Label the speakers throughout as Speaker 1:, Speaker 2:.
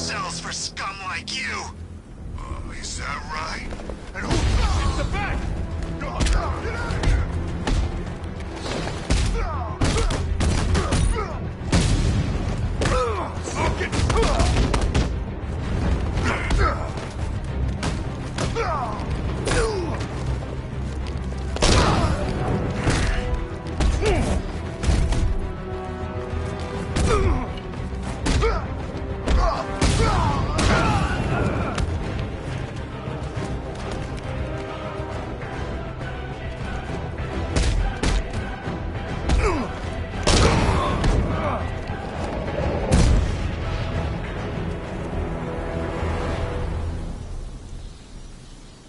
Speaker 1: cells for scum like you. Oh, is that right? And who...
Speaker 2: It's the bank!
Speaker 1: Get out of here!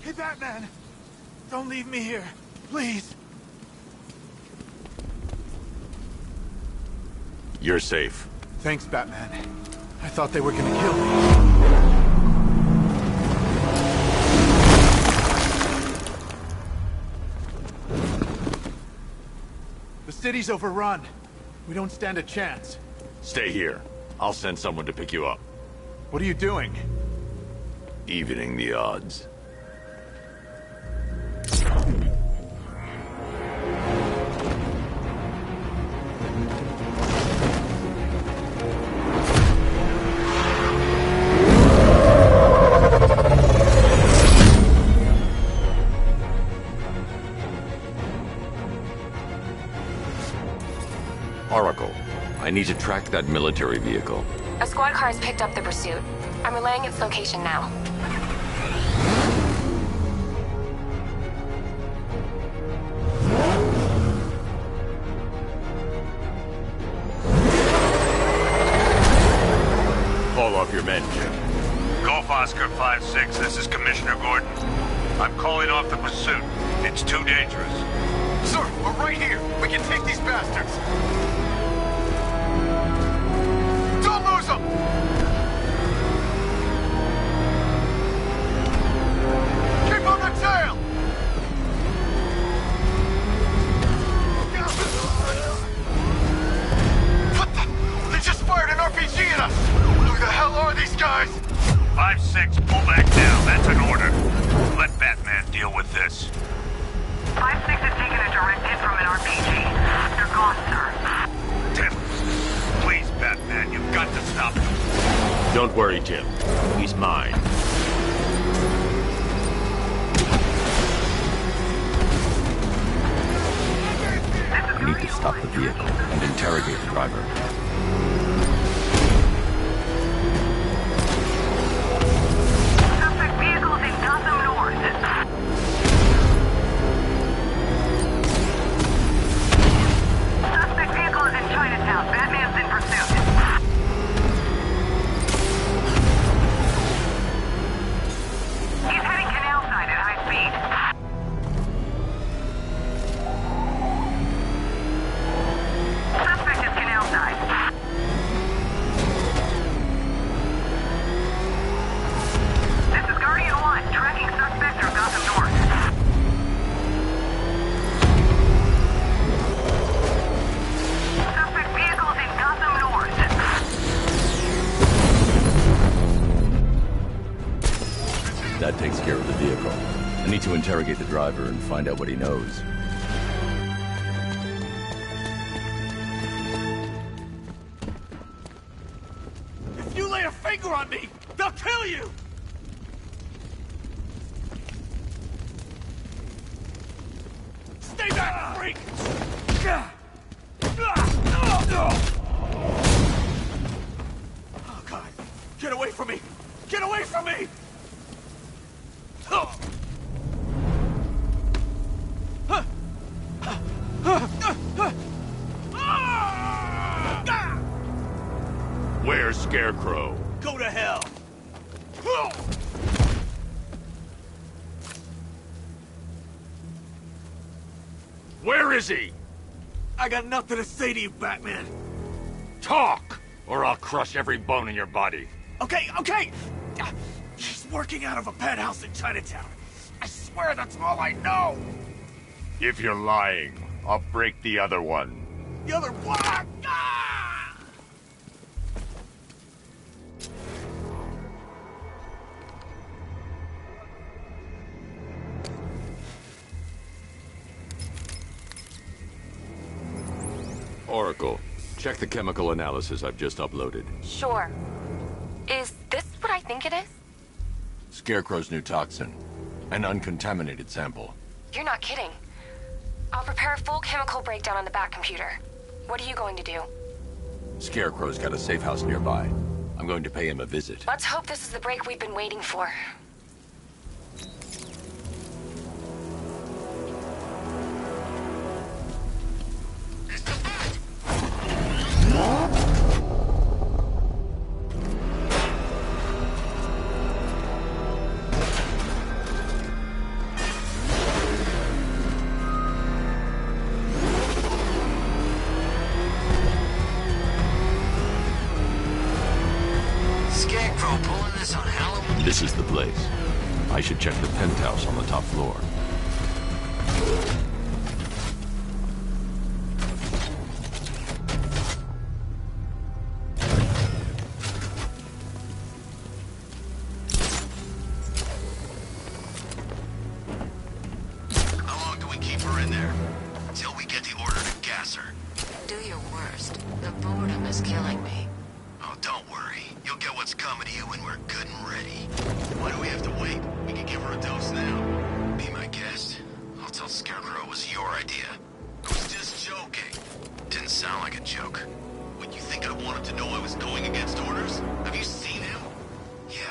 Speaker 2: Hey, Batman! Don't leave me here, please.
Speaker 3: You're safe.
Speaker 2: Thanks, Batman. I thought they were gonna kill me. The city's overrun. We don't stand a chance.
Speaker 3: Stay here. I'll send someone to pick you up.
Speaker 2: What are you doing?
Speaker 3: Evening the odds. Oracle, I need to track that military vehicle.
Speaker 4: A squad car has picked up the pursuit. I'm relaying its location now.
Speaker 3: Call off your men, Jim.
Speaker 5: Golf Oscar 5-6, this is Commissioner Gordon. I'm calling off the pursuit. It's too dangerous.
Speaker 1: Sir, we're right here. We can take these bastards. Don't lose them! Keep on the tail! What the? They just fired an RPG at us! Who the hell are these guys?
Speaker 5: 5-6, pull back now. That's an order. Let Batman deal with this.
Speaker 6: 5-6 has taken a direct hit from an RPG. They're gone, sir.
Speaker 5: Tim, please, Batman, you've got to stop them.
Speaker 3: Don't worry, Jim. He's mine.
Speaker 6: We
Speaker 3: need to stop the vehicle and interrogate the driver.
Speaker 6: Suspect vehicles in Gotham North. Suspect vehicle is in Chinatown. Batman's in pursuit. He's heading canal side at high speed. Suspect is canal side. This is Guardian 1, tracking suspect through Gotham North. Suspect vehicles in Gotham North.
Speaker 3: That takes care of the vehicle. I need to interrogate the driver and find out what he knows.
Speaker 2: If you lay a finger on me, they'll kill you! Stay back, freak! Oh, God. Get away from me! Get away from me!
Speaker 3: Where's Scarecrow?
Speaker 2: Go to hell!
Speaker 3: Where is he?
Speaker 2: I got nothing to say to you, Batman.
Speaker 3: Talk, or I'll crush every bone in your body.
Speaker 2: Okay, okay! He's working out of a penthouse in Chinatown. I swear that's all I know!
Speaker 3: If you're lying, I'll break the other one.
Speaker 2: The other one! Ah!
Speaker 3: Oracle, check the chemical analysis I've just uploaded.
Speaker 4: Sure. Is this what I think it is?
Speaker 1: Scarecrow's new toxin. An uncontaminated sample.
Speaker 4: You're not kidding. I'll prepare a full chemical breakdown on the back computer. What are you going to do?
Speaker 1: Scarecrow's got a safe house nearby. I'm going to pay him a visit.
Speaker 4: Let's hope this is the break we've been waiting for.
Speaker 7: Scarecrow pulling this on Halloween?
Speaker 3: This is the place. I should check the penthouse on the top floor.
Speaker 7: How long do we keep her in there? Till we get the order to gas her.
Speaker 8: Do your worst. The boredom is killing me.
Speaker 7: Oh, don't worry. You'll get what's coming to you when we're good and ready. Why do we have to wait? We can give her a dose now. Be my guest. I'll tell Scarecrow it was your idea. I was just joking. Didn't sound like a joke. What, you think I wanted to know I was going against orders? Have you seen him? Yeah.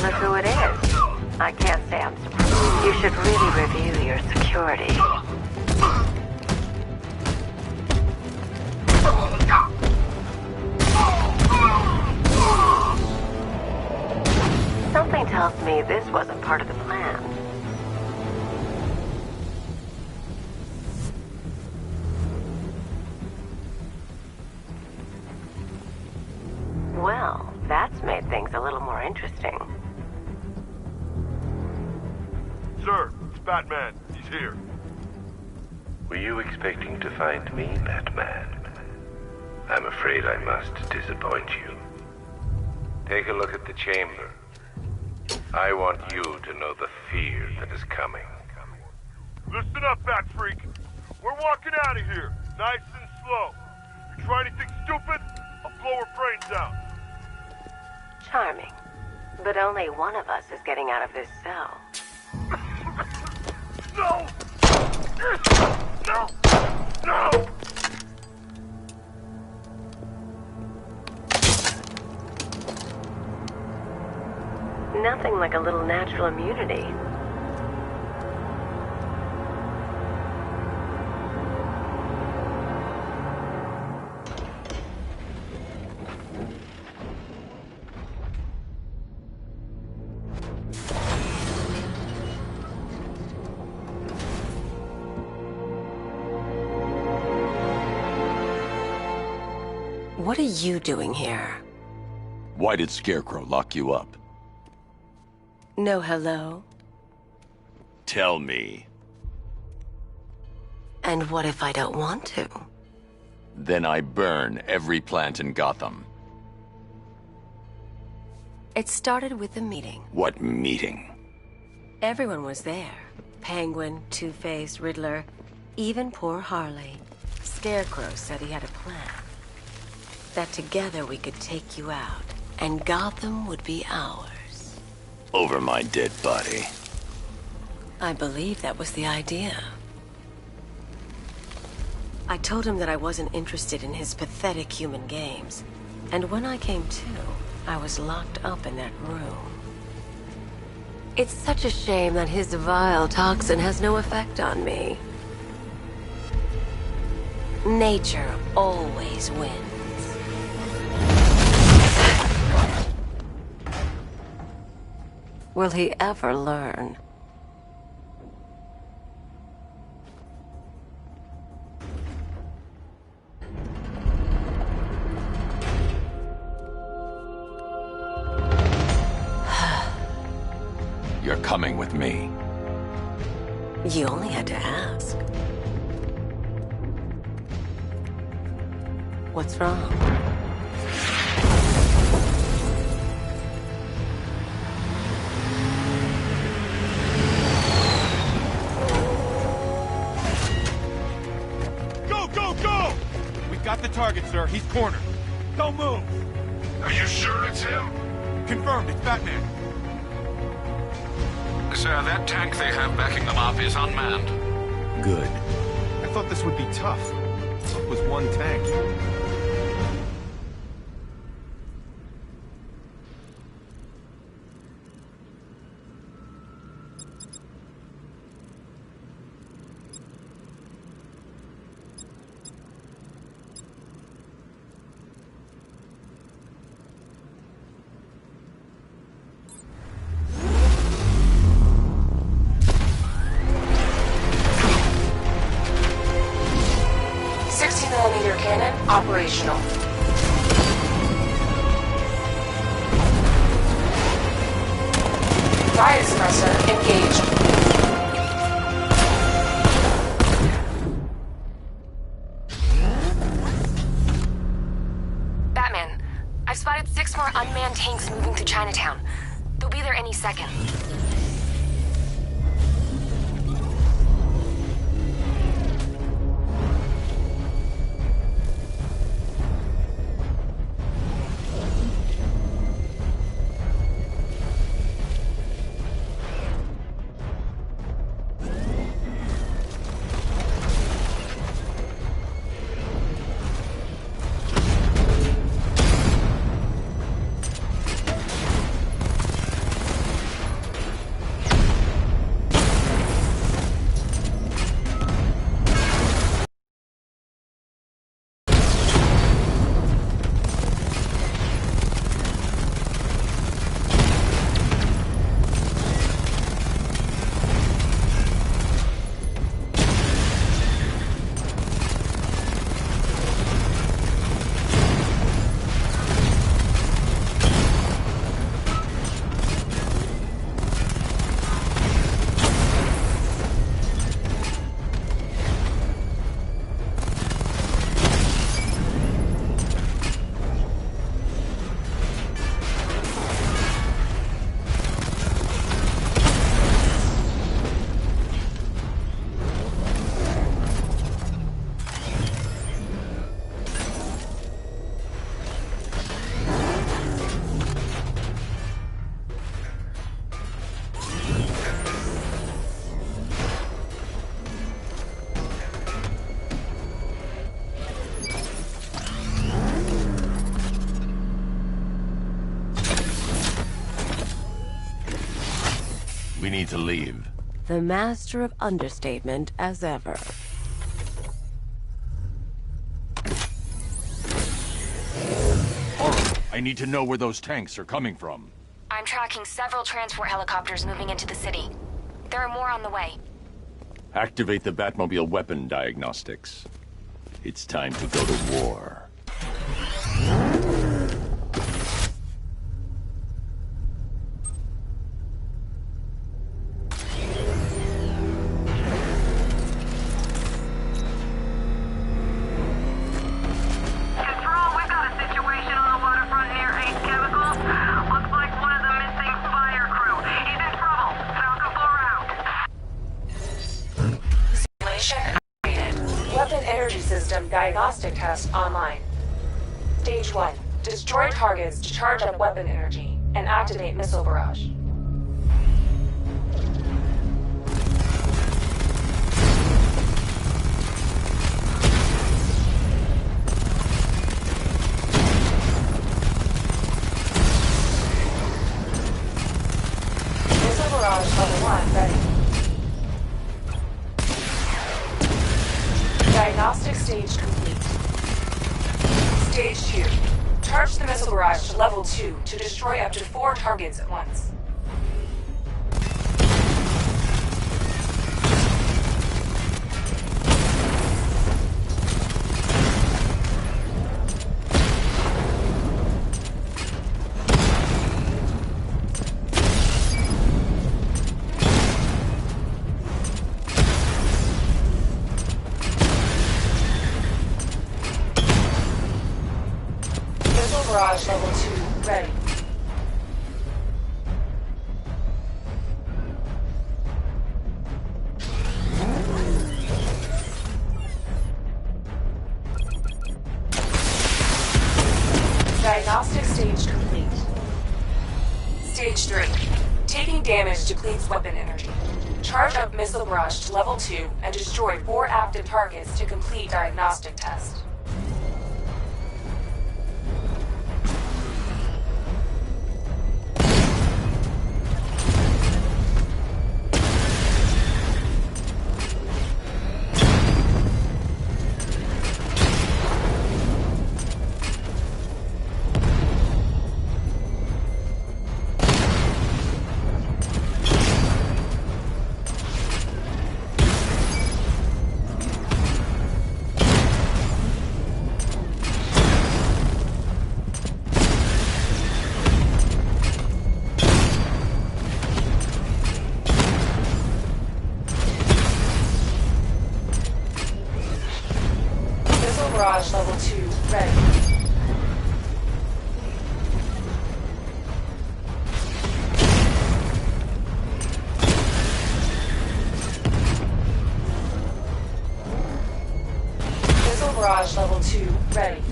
Speaker 8: Look who it is. I can't say I'm surprised. You should really review your security. Something tells me this wasn't part of the plan. Well, that's made things a little more interesting.
Speaker 9: Sir, it's Batman. He's here.
Speaker 10: Were you expecting to find me, Batman? I'm afraid I must disappoint you. Take a look at the chamber. I want you to know the fear that is coming.
Speaker 9: Listen up, Bat Freak. We're walking out of here, nice and slow. You try anything stupid, I'll blow her brains out.
Speaker 8: Charming. But only one of us is getting out of this cell.
Speaker 9: No! No! No!
Speaker 8: Nothing like a little natural immunity. What are you doing here?
Speaker 3: Why did Scarecrow lock you up?
Speaker 8: No hello?
Speaker 3: Tell me.
Speaker 8: And what if I don't want to?
Speaker 3: Then I burn every plant in Gotham.
Speaker 8: It started with a meeting.
Speaker 3: What meeting?
Speaker 8: Everyone was there. Penguin, Two-Face, Riddler, even poor Harley. Scarecrow said he had a plan. That together we could take you out, and Gotham would be ours.
Speaker 3: Over my dead body.
Speaker 8: I believe that was the idea. I told him that I wasn't interested in his pathetic human games. And when I came to, I was locked up in that room. It's such a shame that his vile toxin has no effect on me. Nature always wins. Will he ever learn?
Speaker 3: You're coming with me.
Speaker 8: You only had to ask. What's wrong?
Speaker 2: Go, go, go! We've got the target, sir. He's cornered. Don't move.
Speaker 1: Are you sure it's him?
Speaker 2: Confirmed, it's Batman.
Speaker 11: Sir, that tank they have backing them up is unmanned.
Speaker 3: Good.
Speaker 2: I thought this would be tough. It was one tank.
Speaker 4: Cannon operational. Fire suppressor engaged. Batman, I've spotted 6 more unmanned tanks moving through Chinatown. They'll be there any second.
Speaker 3: We need to leave.
Speaker 8: The master of understatement as ever.
Speaker 2: I need to know where those tanks are coming from.
Speaker 4: I'm tracking several transport helicopters moving into the city. There are more on the way.
Speaker 3: Activate the Batmobile weapon diagnostics. It's time to go to war.
Speaker 4: Diagnostic test online. Stage 1. Destroy targets to charge up weapon energy and activate missile barrage. Missile barrage level 1 ready. Diagnostic stage complete. Stage 2. Charge the missile barrage to level 2 to destroy up to 4 targets at once. Stage 3. Taking damage depletes weapon energy. Charge up missile barrage to level 2 and destroy 4 active targets to complete diagnostic test. Barrage level 2 ready. Missile barrage level 2 ready.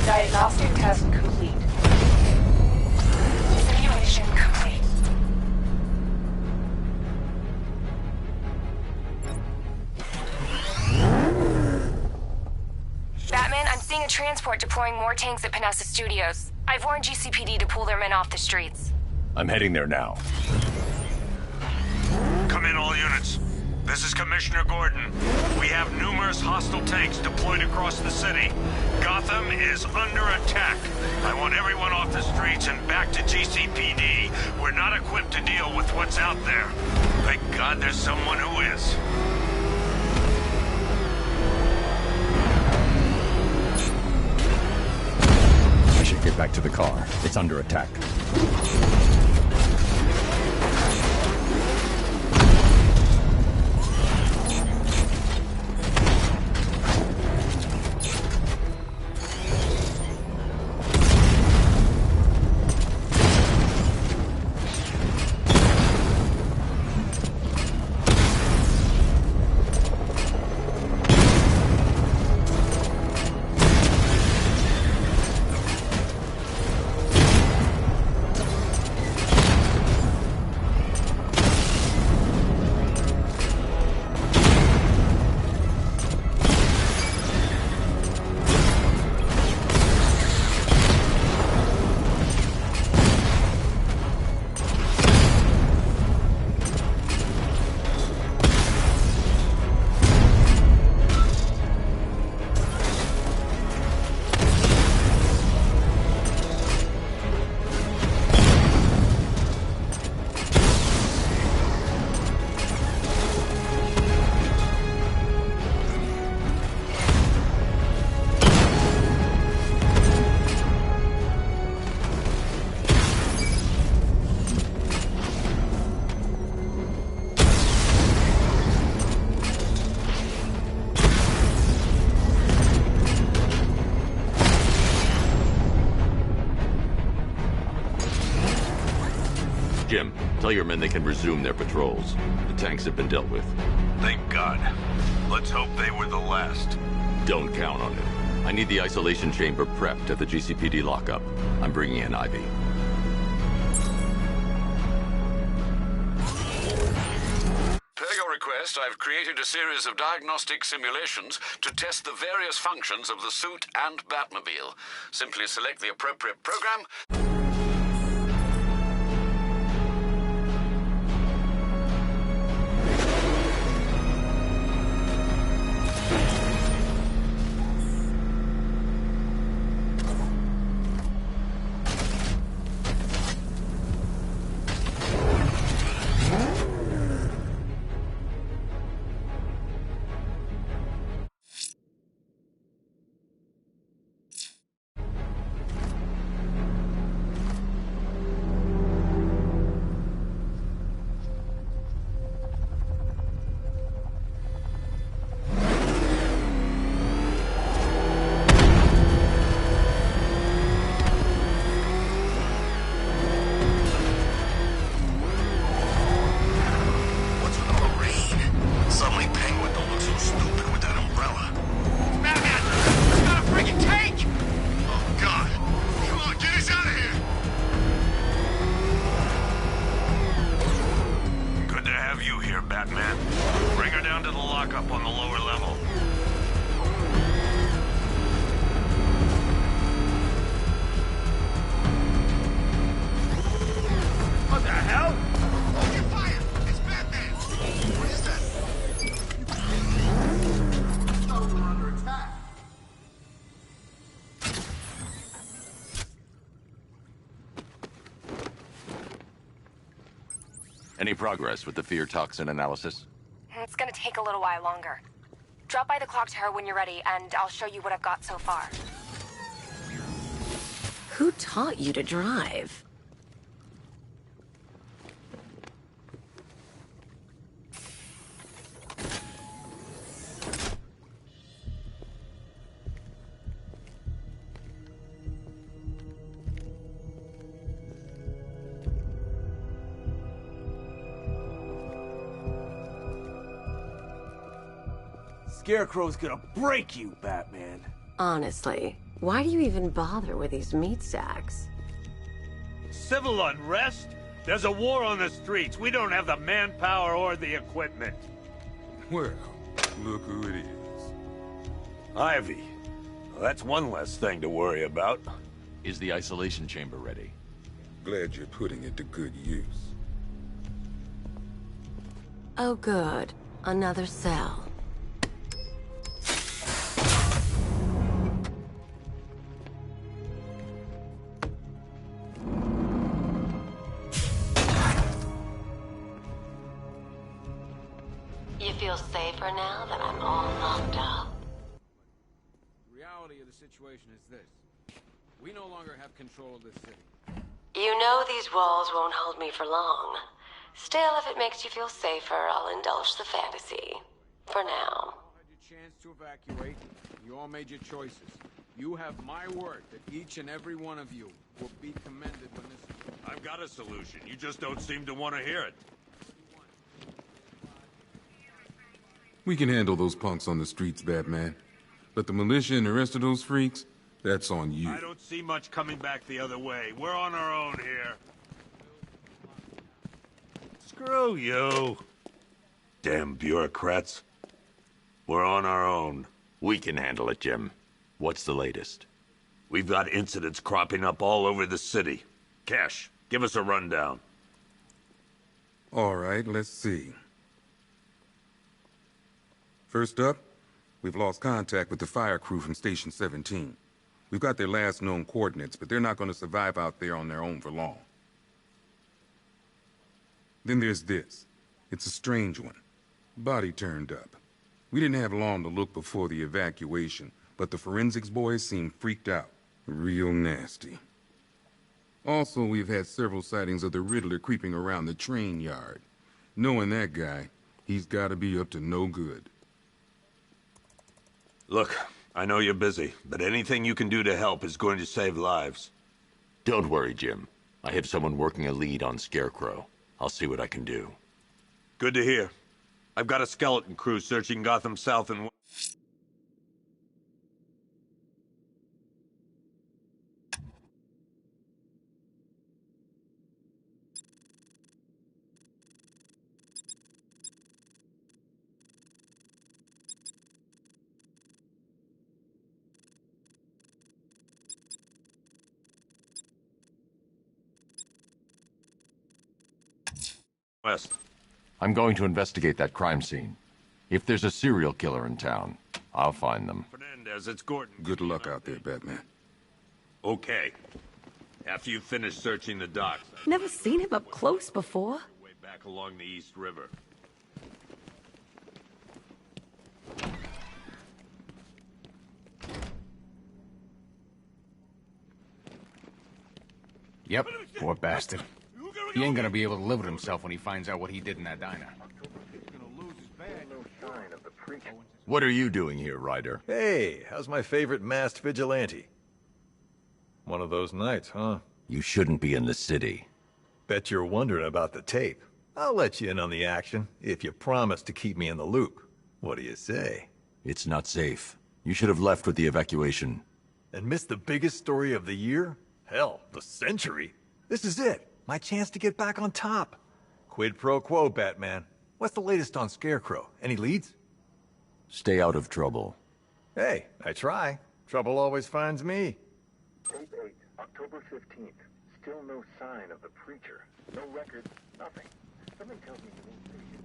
Speaker 4: Diagnostic test complete. Simulation complete.
Speaker 12: Batman, I'm seeing a transport deploying more tanks at Panessa Studios. I've warned GCPD to pull their men off the streets.
Speaker 3: I'm heading there now.
Speaker 5: Come in, all units. This is Commissioner Gordon. We have numerous hostile tanks deployed across the city. Gotham is under attack. I want everyone off the streets and back to GCPD. We're not equipped to deal with what's out there. Thank God there's someone who is.
Speaker 3: I should get back to the car. It's under attack. Jim, tell your men they can resume their patrols. The tanks have been dealt with.
Speaker 5: Thank God. Let's hope they were the last.
Speaker 3: Don't count on it. I need the isolation chamber prepped at the GCPD lockup. I'm bringing in Ivy.
Speaker 11: Per your request, I've created a series of diagnostic simulations to test the various functions of the suit and Batmobile. Simply select the appropriate program.
Speaker 3: Any progress with the fear toxin analysis?
Speaker 12: It's gonna take a little while longer. Drop by the clock tower when you're ready, and I'll show you what I've got so far.
Speaker 8: Who taught you to drive?
Speaker 2: Scarecrow's gonna break you, Batman.
Speaker 8: Honestly, why do you even bother with these meat sacks?
Speaker 5: Civil unrest? There's a war on the streets. We don't have the manpower or the equipment.
Speaker 9: Well, look who it is.
Speaker 5: Ivy. Well, that's one less thing to worry about.
Speaker 3: Is the isolation chamber ready?
Speaker 9: Glad you're putting it to good use.
Speaker 8: Oh good. Another cell. You feel safer now that I'm all locked up?
Speaker 13: The reality of the situation is this. We no longer have control of this city.
Speaker 8: You know these walls won't hold me for long. Still, if it makes you feel safer, I'll indulge the fantasy. For now.
Speaker 13: You all had your chance to evacuate. You all made your choices. You have my word that each and every one of you will be commended when this...
Speaker 5: I've got a solution. You just don't seem to want to hear it.
Speaker 9: We can handle those punks on the streets, Batman. But the militia and the rest of those freaks, that's on you.
Speaker 5: I don't see much coming back the other way. We're on our own here. Screw you. Damn bureaucrats. We're on our own.
Speaker 3: We can handle it, Jim. What's the latest?
Speaker 5: We've got incidents cropping up all over the city. Cash, give us a rundown.
Speaker 9: All right, let's see. First up, we've lost contact with the fire crew from Station 17. We've got their last known coordinates, but they're not going to survive out there on their own for long. Then there's this. It's a strange one. Body turned up. We didn't have long to look before the evacuation, but the forensics boys seem freaked out. Real nasty. Also, we've had several sightings of the Riddler creeping around the train yard. Knowing that guy, he's got to be up to no good.
Speaker 5: Look, I know you're busy, but anything you can do to help is going to save lives.
Speaker 3: Don't worry, Jim. I have someone working a lead on Scarecrow. I'll see what I can do.
Speaker 5: Good to hear. I've got a skeleton crew searching Gotham South and... West.
Speaker 3: I'm going to investigate that crime scene. If there's a serial killer in town, I'll find them.
Speaker 5: Fernandez, it's Gordon.
Speaker 9: Good luck out there, Batman.
Speaker 5: Okay. After you finish searching the docks...
Speaker 8: Never seen him up close before.
Speaker 5: ...way back along the East River.
Speaker 13: Yep, poor bastard. He ain't gonna be able to live with himself when he finds out what he did in that diner.
Speaker 3: What are you doing here, Ryder?
Speaker 14: Hey, how's my favorite masked vigilante? One of those nights, huh?
Speaker 3: You shouldn't be in the city.
Speaker 14: Bet you're wondering about the tape. I'll let you in on the action, if you promise to keep me in the loop. What do you say?
Speaker 3: It's not safe. You should have left with the evacuation.
Speaker 14: And missed the biggest story of the year? Hell, the century. This is it. My chance to get back on top. Quid pro quo, Batman. What's the latest on Scarecrow? Any leads?
Speaker 3: Stay out of trouble.
Speaker 14: Hey, I try. Trouble always finds me.
Speaker 15: Tape 8, October 15th. Still no sign of the preacher. No records, nothing. Something tells me you won't see him.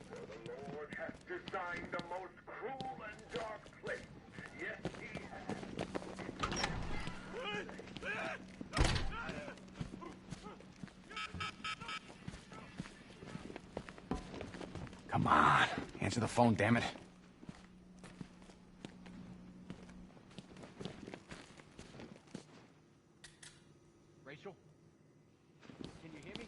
Speaker 15: For the Lord has designed the most cruel and dark place. Yes, he has.
Speaker 2: Answer the phone, damn it. Rachel? Can you hear me?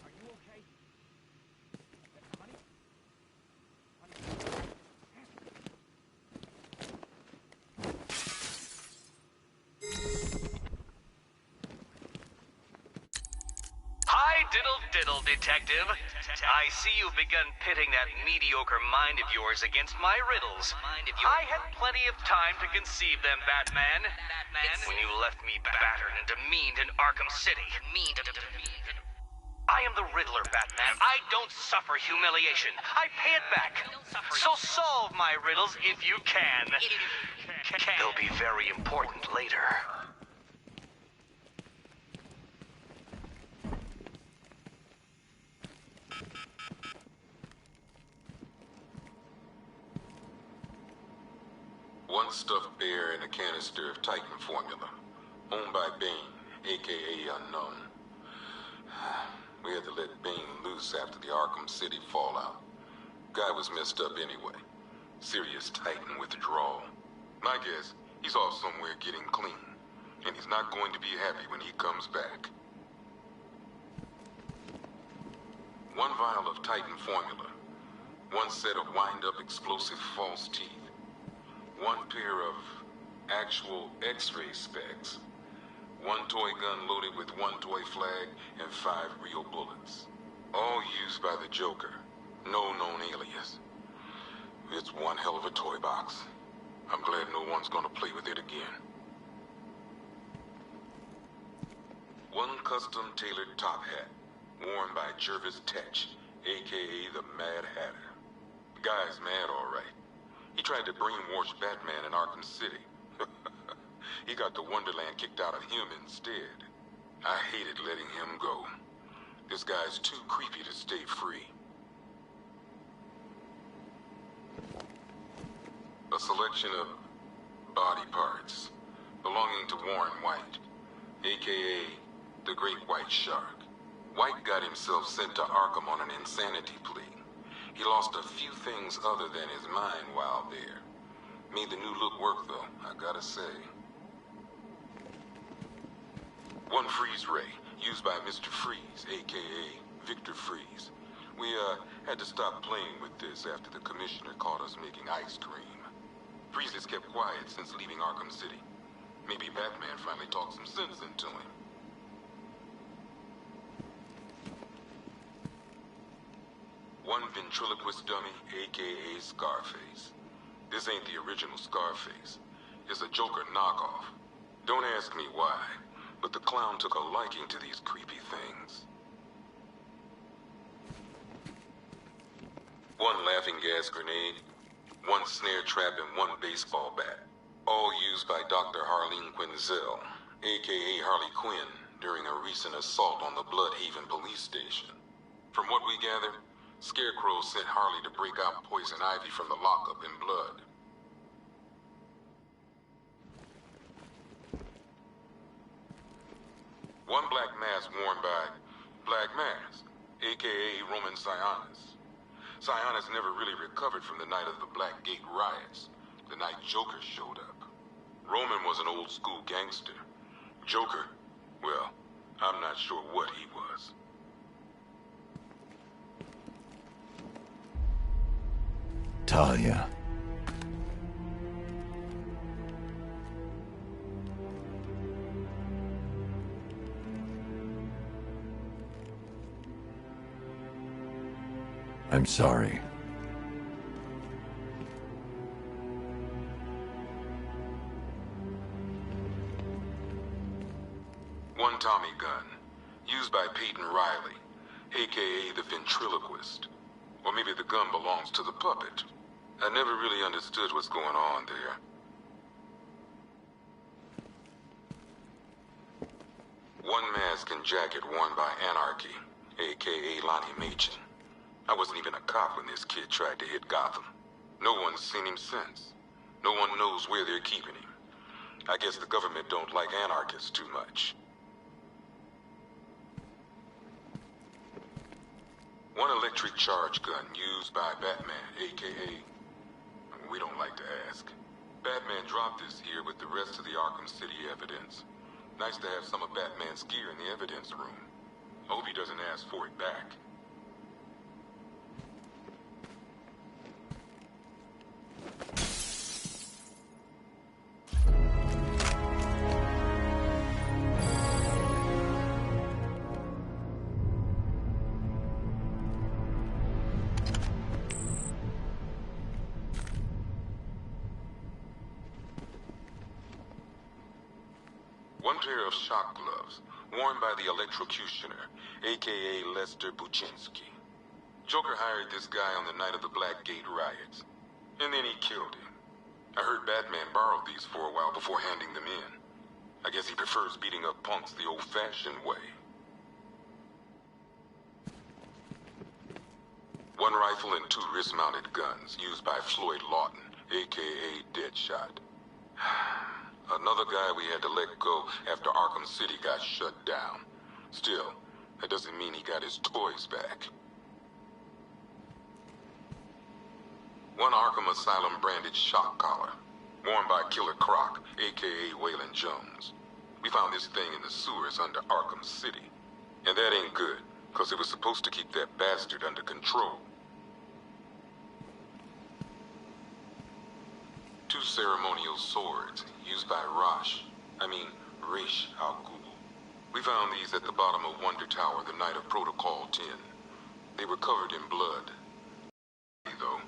Speaker 2: Are you okay? Honey?
Speaker 16: Hi, diddle diddle, detective. I see you've begun pitting that mediocre mind of yours against my riddles. I had plenty of time to conceive them, Batman. When you left me battered and demeaned in Arkham City. I am the Riddler, Batman. I don't suffer humiliation. I pay it back. So solve my riddles if you can. They'll be very important later.
Speaker 9: One stuffed bear in a canister of Titan formula, owned by Bane, aka Unknown. We had to let Bane loose after the Arkham City fallout. Guy was messed up anyway. Serious Titan withdrawal. My guess, he's off somewhere getting clean, and he's not going to be happy when he comes back. One vial of Titan formula, one set of wind-up explosive false teeth, one pair of actual X-ray specs, one toy gun loaded with one toy flag, and 5 real bullets. All used by the Joker. No known alias. It's one hell of a toy box. I'm glad no one's gonna play with it again. One custom-tailored top hat, worn by Jervis Tetch, aka the Mad Hatter. The guy's mad, all right. He tried to brainwash Batman in Arkham City. He got the Wonderland kicked out of him instead. I hated letting him go. This guy's too creepy to stay free. A selection of body parts belonging to Warren White, aka the Great White Shark. White got himself sent to Arkham on an insanity plea. He lost a few things other than his mind while there. Made the new look work, though, I gotta say. One freeze ray, used by Mr. Freeze, a.k.a. Victor Freeze. We, had to stop playing with this after the commissioner caught us making ice cream. Freeze has kept quiet since leaving Arkham City. Maybe Batman finally talked some sense into him. One ventriloquist dummy, a.k.a. Scarface. This ain't the original Scarface. It's a Joker knockoff. Don't ask me why, but the clown took a liking to these creepy things. One laughing gas grenade, one snare trap, and one baseball bat. All used by Dr. Harleen Quinzel, a.k.a. Harley Quinn, during a recent assault on the Bloodhaven police station. From what we gather, Scarecrow sent Harley to break out Poison Ivy from the lockup in blood. One black mask worn by Black Mask, a.k.a. Roman Sionis. Sionis never really recovered from the night of the Black Gate riots, the night Joker showed up. Roman was an old-school gangster. Joker, well, I'm not sure what he was.
Speaker 14: Talia. I'm sorry.
Speaker 9: One Tommy gun, used by Peyton Riley, a.k.a. the ventriloquist. Or maybe the gun belongs to the puppet. I never really understood what's going on there. One mask and jacket worn by Anarchy, a.k.a. Lonnie Machin. I wasn't even a cop when this kid tried to hit Gotham. No one's seen him since. No one knows where they're keeping him. I guess the government don't like anarchists too much. One electric charge gun used by Batman, a.k.a. We don't like to ask. Batman dropped this here with the rest of the Arkham City evidence. Nice to have some of Batman's gear in the evidence room. Hope he doesn't ask for it back. One pair of shock gloves, worn by the electrocutioner, a.k.a. Lester Buczynski. Joker hired this guy on the night of the Blackgate riots, and then he killed him. I heard Batman borrowed these for a while before handing them in. I guess he prefers beating up punks the old-fashioned way. One rifle and 2 wrist-mounted guns used by Floyd Lawton, a.k.a. Deadshot. Another guy we had to let go after Arkham City got shut down. Still, that doesn't mean he got his toys back. One Arkham Asylum branded shock collar, worn by Killer Croc, a.k.a. Waylon Jones. We found this thing in the sewers under Arkham City. And that ain't good, because it was supposed to keep that bastard under control. 2 ceremonial swords used by Ra's al Ghul. We found these at the bottom of Wonder Tower the night of Protocol 10. They were covered in blood. Though.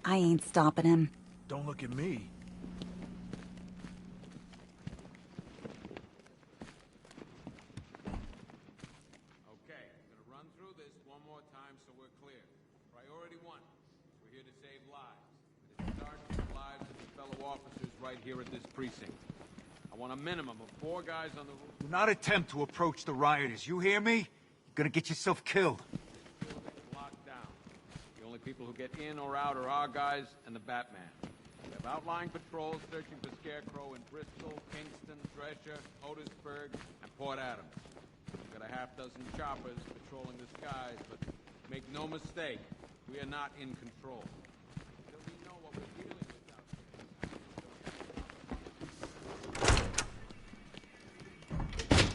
Speaker 17: I ain't stopping him.
Speaker 14: Don't look at me.
Speaker 13: Okay, gonna run through this one more time so we're clear. Priority 1, we're here to save lives. It starts with the lives of the fellow officers right here at this precinct. I want a minimum of 4 guys on the roof.
Speaker 2: Do not attempt to approach the rioters. You hear me? You're gonna get yourself killed.
Speaker 13: Locked down. The only people who get in or out are our guys and the Batman. We have outlying patrols searching for Scarecrow in Bristol, Kingston, Drescher, Otisburg, and Port Adams. We've got a half-dozen choppers patrolling the skies, but make no mistake, we are not in control. Until we know what we're dealing with out there.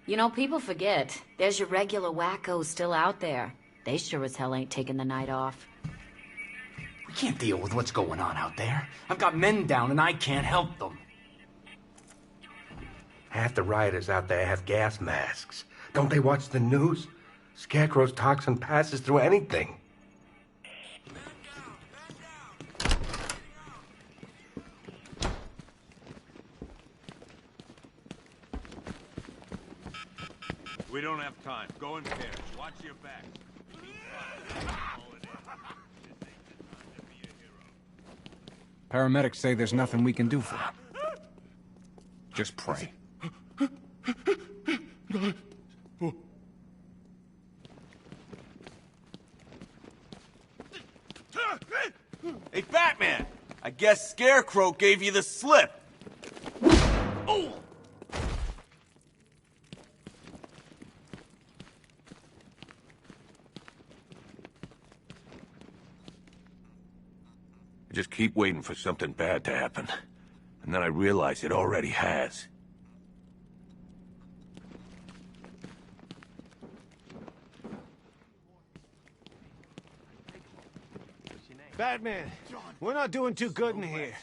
Speaker 17: You know, people forget. There's your regular wackos still out there. They sure as hell ain't taking the night off.
Speaker 2: We can't deal with what's going on out there. I've got men down and I can't help them.
Speaker 18: Half the rioters out there have gas masks. Don't they watch the news? Scarecrow's toxin passes through anything.
Speaker 5: We don't have time. Go in pairs. Watch your backs.
Speaker 13: Paramedics say there's nothing we can do for him. Just pray.
Speaker 2: Hey, Batman! I guess Scarecrow gave you the slip. Oh!
Speaker 10: I just keep waiting for something bad to happen. And then I realize it already has.
Speaker 19: Batman, we're not doing too good in here.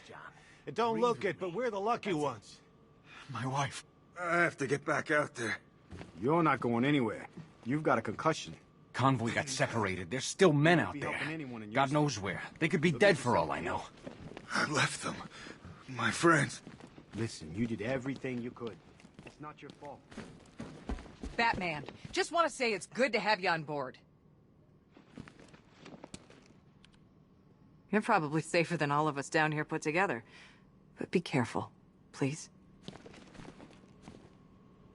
Speaker 19: It don't look it, but we're the lucky ones.
Speaker 2: My wife.
Speaker 20: I have to get back out there.
Speaker 19: You're not going anywhere. You've got a concussion.
Speaker 20: convoy got separated. There's still men out there. God knows where. They could be dead for all I know.
Speaker 1: I left them. My friends.
Speaker 19: Listen, you did everything you could. It's not your fault.
Speaker 21: Batman, just want to say it's good to have you on board. You're probably safer than all of us down here put together. But be careful, please.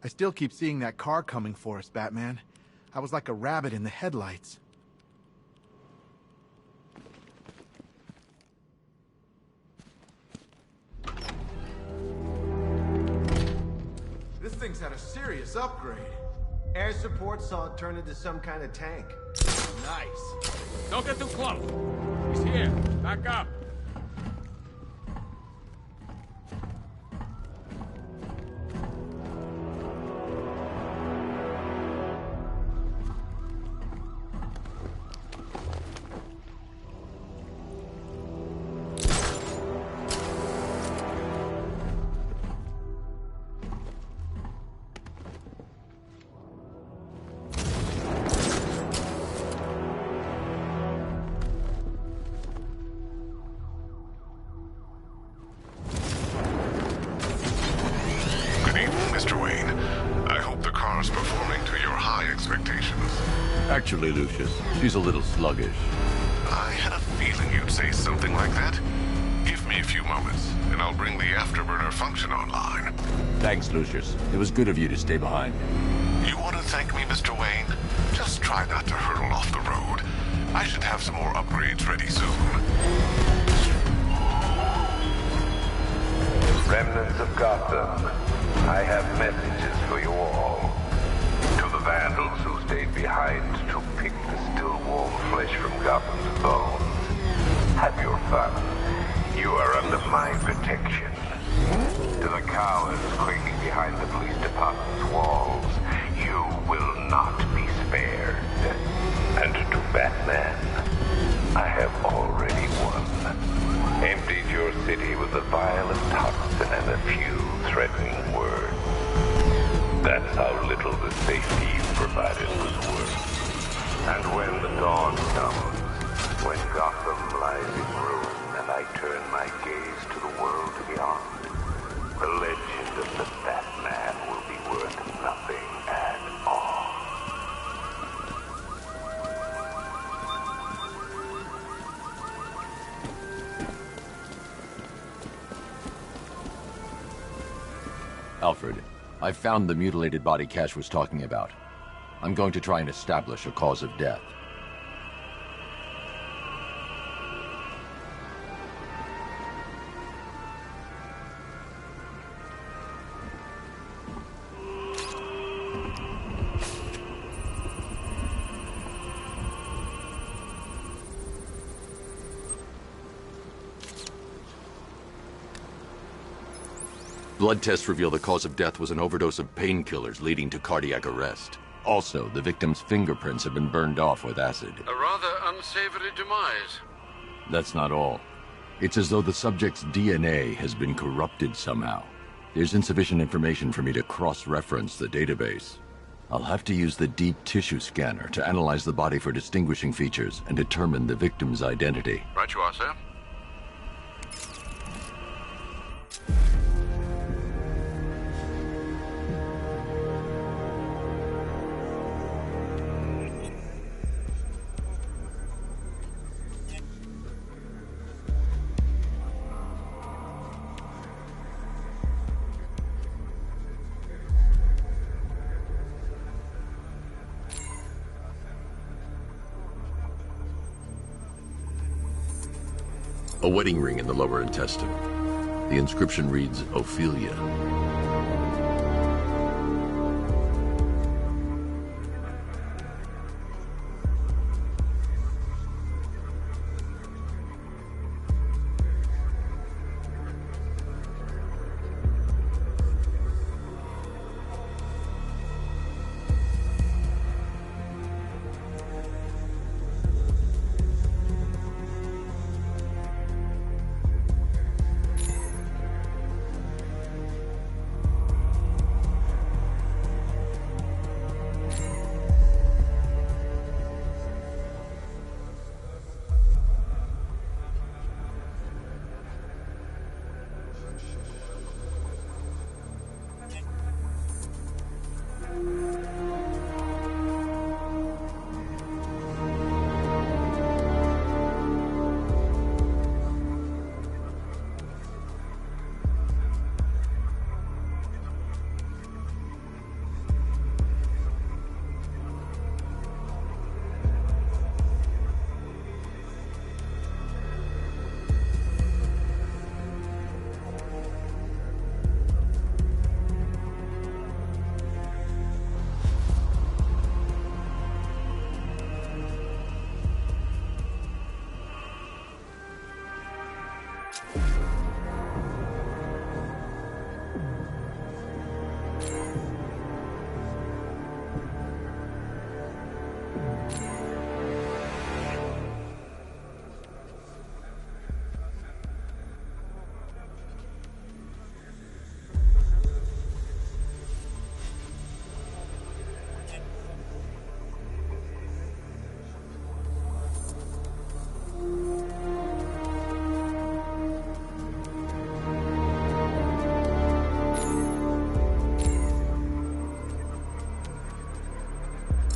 Speaker 2: I still keep seeing that car coming for us, Batman. I was like a rabbit in the headlights.
Speaker 19: This thing's had a serious upgrade. Air support saw it turn into some kind of tank.
Speaker 13: Nice. Don't get too close. He's here. Back up.
Speaker 3: Actually, Lucius, she's a little sluggish.
Speaker 1: I had a feeling you'd say something like that. Give me a few moments, and I'll bring the afterburner function online.
Speaker 3: Thanks, Lucius. It was good of you to stay behind.
Speaker 1: You want to thank me, Mr. Wayne? Just try not to hurtle off the road. I should have some more upgrades ready soon.
Speaker 10: Remnants of Gotham, I have messages for you all. To the vandals who stayed behind to pick the still warm flesh from Gotham's bones, have your fun. You are under my protection. To the cowards quaking behind the police department's walls, you will not be spared. And to Batman, I have already won. Emptied your city with a violent toxin and a few threatening words. That's how little the safety you provided was worth. And when the dawn comes, when Gotham lies in ruin and I turn my gaze to the world beyond, the legend of the Batman will be worth nothing at all.
Speaker 3: Alfred, I found the mutilated body Cash was talking about. I'm going to try and establish a cause of death. Blood tests reveal the cause of death was an overdose of painkillers leading to cardiac arrest. Also, the victim's fingerprints have been burned off with acid.
Speaker 11: A rather unsavory demise.
Speaker 3: That's not all. It's as though the subject's DNA has been corrupted somehow. There's insufficient information for me to cross-reference the database. I'll have to use the deep tissue scanner to analyze the body for distinguishing features and determine the victim's identity.
Speaker 11: Right you are, sir.
Speaker 3: A wedding ring in the lower intestine. The inscription reads, Ophelia.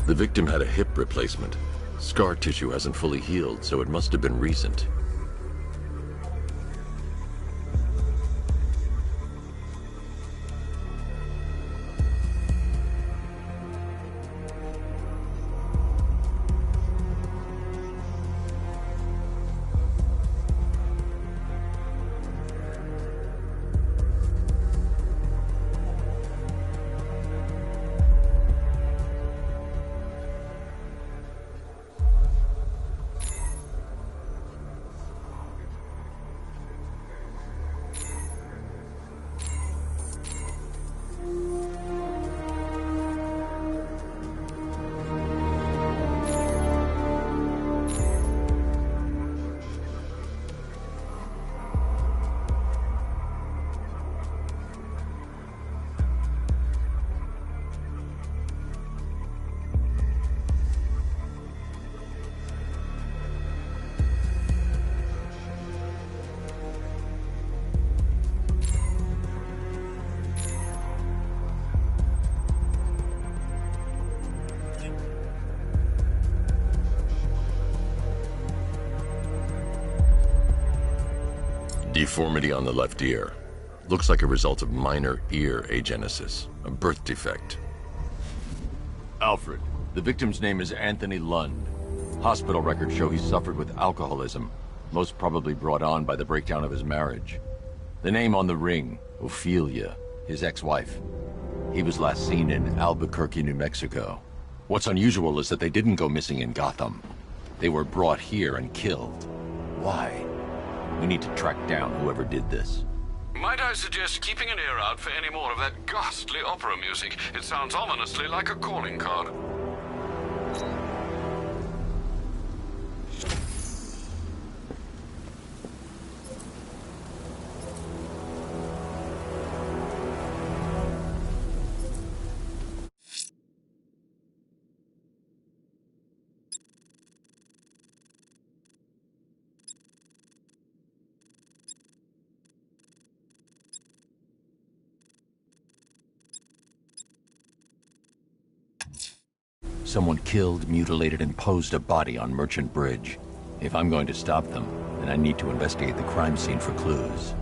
Speaker 3: The victim had a hip replacement. Scar tissue hasn't fully healed, so it must have been recent. Deformity on the left ear. Looks like a result of minor ear agenesis, a birth defect. Alfred, the victim's name is Anthony Lund. Hospital records show he suffered with alcoholism, most probably brought on by the breakdown of his marriage. The name on the ring, Ophelia, his ex-wife. He was last seen in Albuquerque, New Mexico. What's unusual is that they didn't go missing in Gotham. They were brought here and killed. Why? We need to track down whoever did this.
Speaker 11: Might I suggest keeping an ear out for any more of that ghastly opera music? It sounds ominously like a calling card.
Speaker 3: Someone killed, mutilated, and posed a body on Merchant Bridge. If I'm going to stop them, then I need to investigate the crime scene for clues.